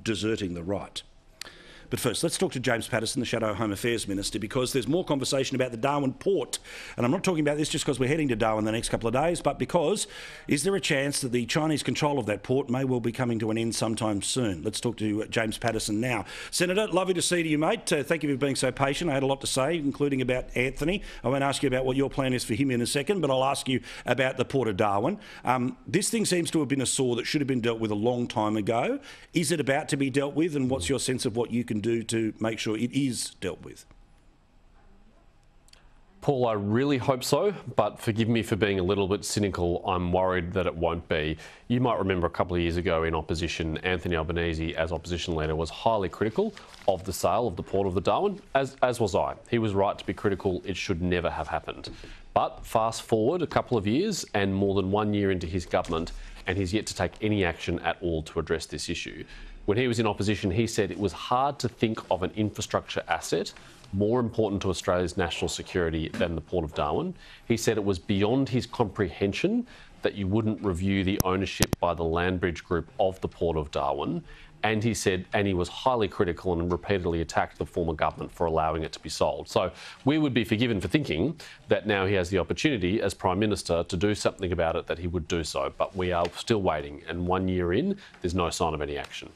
deserting the right. But first, let's talk to James Paterson, the Shadow Home Affairs Minister, because there's more conversation about the Darwin port. And I'm not talking about this just because we're heading to Darwin the next couple of days, but because is there a chance that the Chinese control of that port may well be coming to an end sometime soon? Let's talk to James Paterson now. Senator, lovely to see you, mate. Thank you for being so patient. I had a lot to say, including about Anthony. I won't ask you about what your plan is for him in a second, but I'll ask you about the port of Darwin. This thing seems to have been a sore that should have been dealt with a long time ago. Is it about to be dealt with, and what's your sense of what you can do to make sure it is dealt with? Paul, I really hope so, but forgive me for being a little bit cynical. I'm worried that it won't be. You might remember a couple of years ago in opposition, Anthony Albanese, as opposition leader, was highly critical of the sale of the Port of the Darwin, as was I. He was right to be critical. It should never have happened. But fast forward a couple of years and more than 1 year into his government, and he's yet to take any action at all to address this issue. When he was in opposition, he said it was hard to think of an infrastructure asset more important to Australia's national security than the Port of Darwin. He said it was beyond his comprehension that you wouldn't review the ownership by the Landbridge Group of the Port of Darwin. And he said, and he was highly critical and repeatedly attacked the former government for allowing it to be sold. So we would be forgiven for thinking that now he has the opportunity as Prime Minister to do something about it, that he would do so. But we are still waiting. And 1 year in, there's no sign of any action.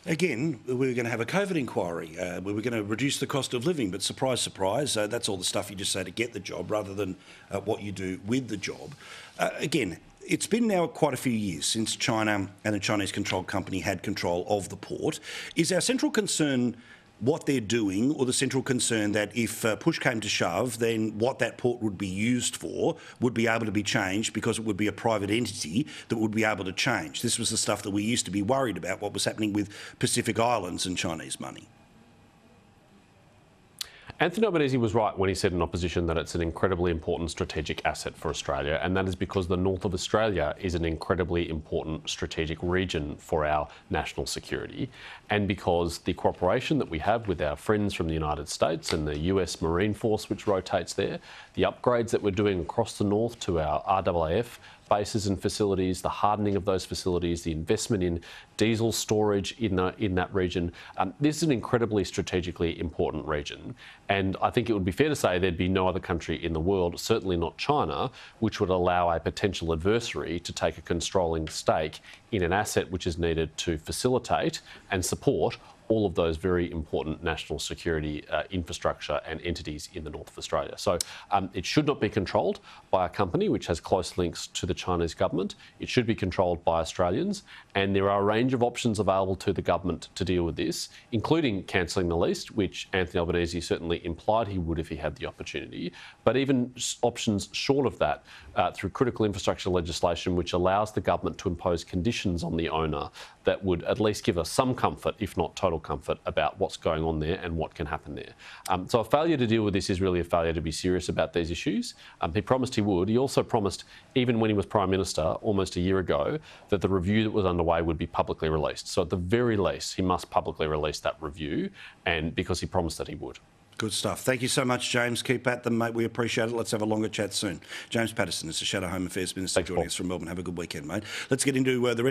Again, we were going to have a COVID inquiry. We were going to reduce the cost of living, but surprise, surprise, that's all the stuff you just say to get the job rather than what you do with the job. Again, it's been now quite a few years since China and a Chinese-controlled company had control of the port. Is our central concern what they're doing, or the central concern that if push came to shove, then what that port would be used for would be able to be changed because it would be a private entity that would be able to change? This was the stuff that we used to be worried about, what was happening with Pacific Islands and Chinese money. Anthony Albanese was right when he said in opposition that it's an incredibly important strategic asset for Australia, and that is because the north of Australia is an incredibly important strategic region for our national security, and because the cooperation that we have with our friends from the United States and the US Marine Force, which rotates there, the upgrades that we're doing across the north to our RAAF bases and facilities, the hardening of those facilities, the investment in diesel storage in that region. This is an incredibly strategically important region. And I think it would be fair to say there'd be no other country in the world, certainly not China, which would allow a potential adversary to take a controlling stake in an asset which is needed to facilitate and support all of those very important national security infrastructure and entities in the north of Australia. So it should not be controlled by a company which has close links to the Chinese government. It should be controlled by Australians. And there are a range of options available to the government to deal with this, including cancelling the lease, which Anthony Albanese certainly implied he would if he had the opportunity. But even options short of that, through critical infrastructure legislation, which allows the government to impose conditions on the owner that would at least give us some comfort, if not total comfort, about what's going on there and what can happen there. So a failure to deal with this is really a failure to be serious about these issues. He promised he would. He also promised, even when he was Prime Minister almost a year ago, that the review that was underway would be publicly released. So at the very least, he must publicly release that review, and because he promised that he would. Good stuff. Thank you so much, James. Keep at them, mate. We appreciate it. Let's have a longer chat soon. James Paterson is the Shadow Home Affairs Minister joining us from Melbourne. Have a good weekend, mate. Let's get into the rest